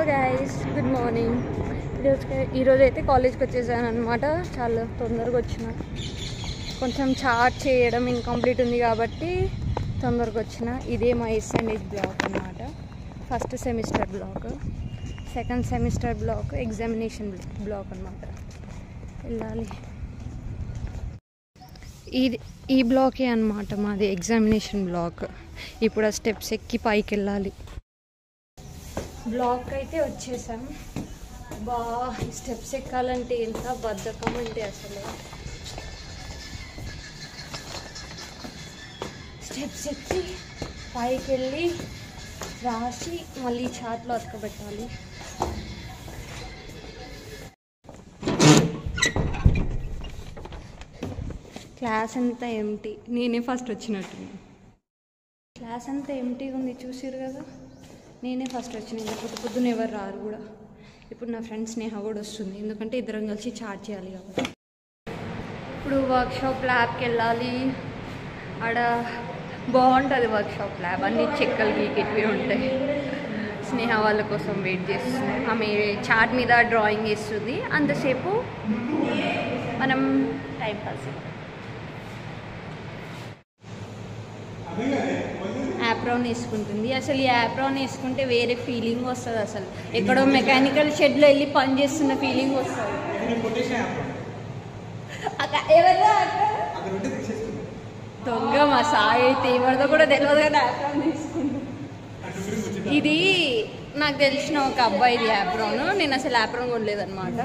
Hello guys, good morning. ఈరోజు అయితే కాలేజ్కి వచ్చేసాను అనమాట. చాలా తొందరగా వచ్చిన, కొంచెం చార్ట్ చేయడం ఇన్కంప్లీట్ ఉంది కాబట్టి తొందరగా వచ్చిన. ఇదే మా ఎస్ఎండ్హెచ్ బ్లాక్ అనమాట. First semester block, second semester block, examination block అనమాట. వెళ్ళాలి. ఈ బ్లాకే అనమాట మాది ఎగ్జామినేషన్ బ్లాక్. ఇప్పుడు ఆ స్టెప్స్ ఎక్కి పైకి వెళ్ళాలి. బ్లాక్ అయితే వచ్చేసాం. స్టెప్స్ ఎక్కాలంటే ఎంత బద్ధకం అంటే అసలు. స్టెప్స్ ఎక్కి పైకి వెళ్ళి రాసి మళ్ళీ చాట్లో అతకబెట్టాలి. క్లాస్ అంతా ఎంటీ, నేనే ఫస్ట్ వచ్చినట్టు. క్లాస్ అంతా ఎంటీ ఉంది, చూసారు కదా. నేనే ఫస్ట్ వచ్చిన. ఇంకా పొద్దున్న ఎవరు రారు కూడా. ఇప్పుడు నా ఫ్రెండ్ స్నేహ కూడా వస్తుంది, ఎందుకంటే ఇద్దరం కలిసి చార్ట్ చేయాలి కాబట్టి. ఇప్పుడు వర్క్షాప్ ల్యాబ్కి వెళ్ళాలి. ఆడ బాగుంటుంది వర్క్షాప్ ల్యాబ్, అన్ని చెక్కలు గీకెట్వి ఉంటాయి. స్నేహ వాళ్ళ కోసం వెయిట్ చేస్తుంది. ఆమె చార్ట్ మీద డ్రాయింగ్ వేస్తుంది. అంతసేపు మనం టైం పాస్. యాప్రాన్ వేసుకుంటుంది. అసలు ఈ యాప్రాన్ వేసుకుంటే వేరే ఫీలింగ్ వస్తుంది. అసలు ఎక్కడో మెకానికల్ షెడ్లో వెళ్ళి పని చేస్తున్న ఫీలింగ్ వస్తుంది. దొంగ మా సాయి అయితే ఎవరిదో కూడా తెలియదు కదా యాప్రాన్ తీసుకుంటాం. ఇది నాకు తెలిసిన ఒక అబ్బాయిది యాప్రాన్. నేను అసలు యాప్రాన్ కొనలేదన్నమాట.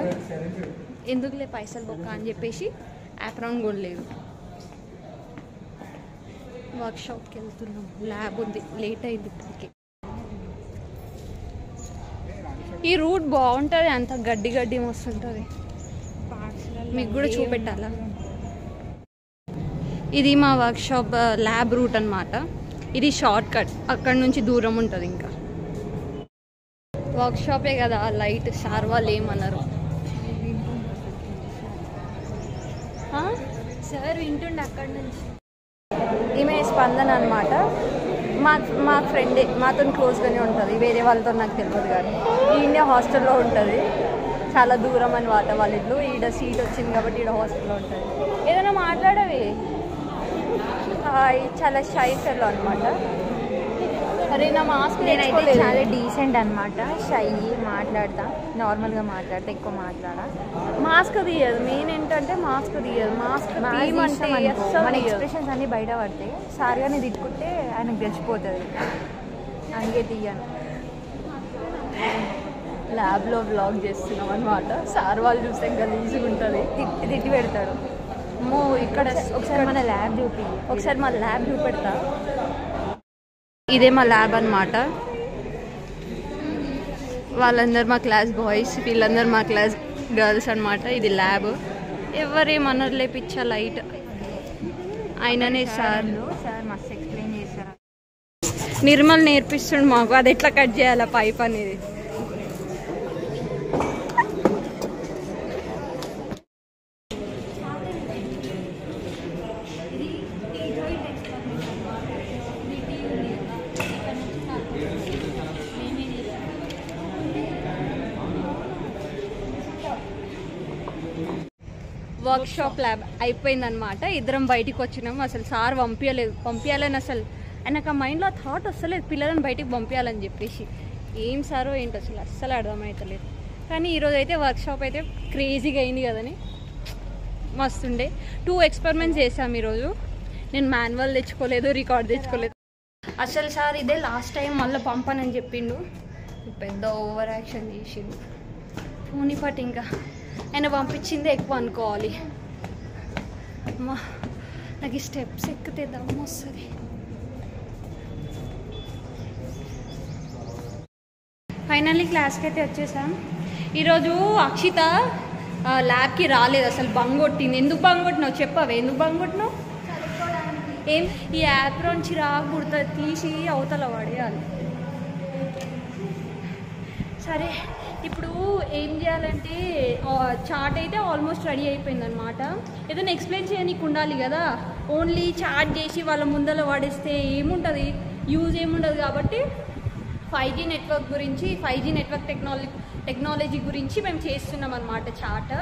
ఎందుకులే పైసలు బొక్క అని చెప్పేసి యాప్రాన్ కొనలేదు. వర్క్షాప్కి వెళ్తున్నాం. ల్యాబ్ ఉంది, లేట్ అయింది ఇప్పటికి. ఈ రూట్ బాగుంటుంది, అంత గడ్డి గడ్డి వస్తుంటుంది. మీకు కూడా చూపెట్టాలా. ఇది మా వర్క్షాప్ ల్యాబ్ రూట్ అనమాట. ఇది షార్ట్ కట్, అక్కడ నుంచి దూరం ఉంటుంది. ఇంకా వర్క్షాపే కదా లైట్. సార్ వాళ్ళు ఏమన్నారు సార్ వింటుండే అక్కడి నుంచి. ఈమె స్పందన అనమాట. మా ఫ్రెండే, మాతో క్లోజ్గానే ఉంటుంది. వేరే వాళ్ళతో నాకు తెలియదు కానీ ఈయన హాస్టల్లో ఉంటుంది. చాలా దూరం అని వాళ్ళ ఇల్లు. ఈడ సీట్ వచ్చింది కాబట్టి ఈడ హాస్టల్లో ఉంటుంది. ఏదైనా మాట్లాడవి. చాలా షై ఫెల్లో అనమాట. అరే నా మాస్క్ నేనైతే చాలా డీసెంట్ అనమాట. షై మాట్లాడతా, నార్మల్గా మాట్లాడతా, ఎక్కువ మాట్లాడా. మాస్క్ తీయదు. మెయిన్ ఏంటంటే మాస్క్ తీయదు. మాస్క్ తీయమంటే మన ఎక్స్ప్రెషన్స్ అన్నీ బయట పడతాయి. సార్ గారిని తిట్టుకుంటే ఆయనకు గెలిచిపోతుంది, అందుకే తీయను. ల్యాబ్లో వ్లాగ్ చేస్తున్నాం అనమాట. సార్ వాళ్ళు చూస్తే గలీజ్గా ఉంటుంది, తిట్టి పెడతారు. ఇక్కడ ఒకసారి మన ల్యాబ్ చూపి, ఒకసారి మా ల్యాబ్ చూపెడతా. ఇదే మా ల్యాబ్ అనమాట. వాళ్ళందరూ మా క్లాస్ బాయ్స్, వీళ్ళందరూ మా క్లాస్ గర్ల్స్ అనమాట. ఇది ల్యాబ్. ఎవరేమన్నారు లేపిచ్చా లైట్ ఆయననే సార్ మస్తు ఎక్స్ప్లెయిన్ చేస్తారు. నిర్మల్ నేర్పిస్తుండు మాకు అది ఎట్లా కట్ చేయాలి పైప్ అనేది. వర్క్షాప్ ల్యాబ్ అయిపోయిందనమాట. ఇద్దరం బయటికి వచ్చినాం. అసలు సార్ పంపించాలని అసలు ఆయనకు ఆ మైండ్లో థాట్ వస్తలేదు పిల్లలను బయటికి పంపించాలని చెప్పేసి. ఏం సారో ఏంటో అసలు అస్సలు అర్థమవుతలేదు. కానీ ఈరోజు అయితే వర్క్షాప్ అయితే క్రేజీగా అయింది కదని మస్తుండే. 2 ఎక్స్పెరిమెంట్స్ చేసాం ఈరోజు. నేను మాన్యువల్ తెచ్చుకోలేదు, రికార్డ్ తెచ్చుకోలేదు. అసలు సార్ ఇదే లాస్ట్ టైం మళ్ళీ పంపనని చెప్పిండు. పెద్ద ఓవర్ యాక్షన్ చేసిండు. పోనీ పట్ ఇంకా ఆయన పంపించిందే ఎక్కువ అనుకోవాలి. అమ్మా నాకు ఈ స్టెప్స్ ఎక్కితే దమ్ము వస్తుంది. ఫైనల్లీ క్లాస్కి అయితే వచ్చేసాం. ఈరోజు అక్షిత ల్యాబ్కి రాలేదు. అసలు బంగ్ కొట్టింది. ఎందుకు బంగ్ కొట్టినావు చెప్పవే, ఎందుకు బంగ్ కొట్టినావు? ఏం ఈ యాప్ నుంచి రాకూడదు, తీసి అవతల పడేయాలి. సరే ఇప్పుడు ఏం చేయాలంటే చార్ట్ అయితే ఆల్మోస్ట్ రెడీ అయిపోయిందనమాట. ఏదైనా ఎక్స్ప్లెయిన్ చేయడానికి ఉండాలి కదా. ఓన్లీ చార్ట్ చేసి వాళ్ళ ముందర పడేస్తే ఏముంటుంది, యూజ్ ఏముండదు. కాబట్టి 5G నెట్వర్క్ గురించి 5G నెట్వర్క్ టెక్నాలజీ గురించి మేము చేస్తున్నాం అన్నమాట చార్ట్.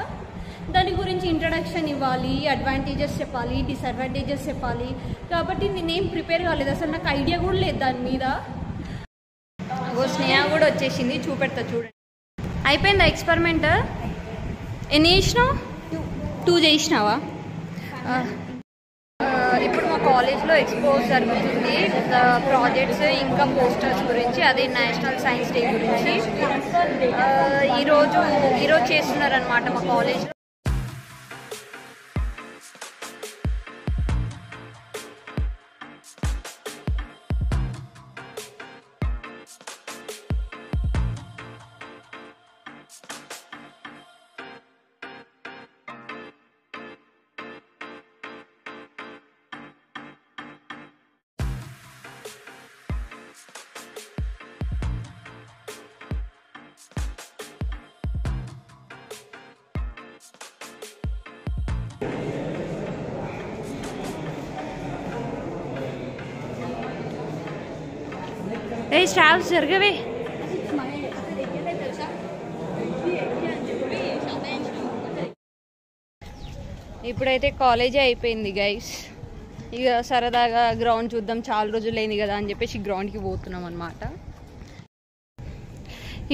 దాని గురించి ఇంట్రడక్షన్ ఇవ్వాలి, అడ్వాంటేజెస్ చెప్పాలి, డిసడ్వాంటేజెస్ చెప్పాలి. కాబట్టి నేనేం ప్రిపేర్ కాలేదు, అసలు నాకు ఐడియా కూడా లేదు దాని మీద. స్నేహ కూడా వచ్చేసింది, చూపెడతా చూడండి. అయిపోయిందా ఎక్స్పెరిమెంట్? ఎన్ని చేసినావు? 2 చేసినావా? ఇప్పుడు మా కాలేజ్లో ఎక్స్పోజ్ జరుగుతుంది ప్రాజెక్ట్స్ ఇంకా పోస్టర్స్ గురించి, అదే నేషనల్ సైన్స్ డే గురించి. ఈరోజు చేస్తున్నారనమాట మా కాలేజ్లో. ఏ స్టాఫ్స్ జరగవే. ఇప్పుడైతే కాలేజీ అయిపోయింది గైస్. ఇక సరదాగా గ్రౌండ్ చూద్దాం, చాలా రోజులు అయింది కదా అని చెప్పేసి గ్రౌండ్కి పోతున్నాం అనమాట.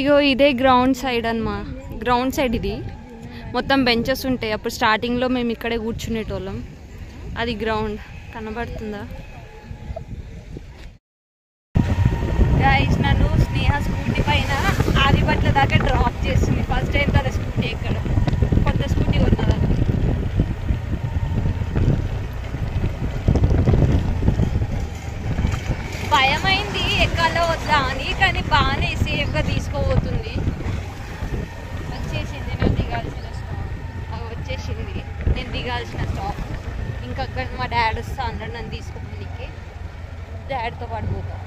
ఇగో ఇదే గ్రౌండ్ సైడ్ ఇది మొత్తం బెంచెస్ ఉంటాయి. అప్పుడు స్టార్టింగ్లో మేము ఇక్కడే కూర్చునేటోళ్ళం. అది గ్రౌండ్ కనబడుతుందా గైస్? నన్ను స్నేహ స్కూటీ పైన ఆదిపట్ల దాకా డ్రాప్ చేస్తుంది. ఫస్ట్ టైం కదా స్కూటీ ఎక్కడ, కొత్త స్కూటీ కొన్నదా. భయమైంది ఎక్కాలో వద్దా అని, కానీ బాగానే సేఫ్గా తీసుకోబోతుంది. వచ్చేసింది నేను దిగాల్సిన స్టాప్, వచ్చేసింది నేను దిగాల్సిన స్టాప్. ఇంకా అక్కడ మా డాడ్ వస్తా అన్నాడు నన్ను తీసుకోవడానికి. డాడ్తో పాటు పోతా.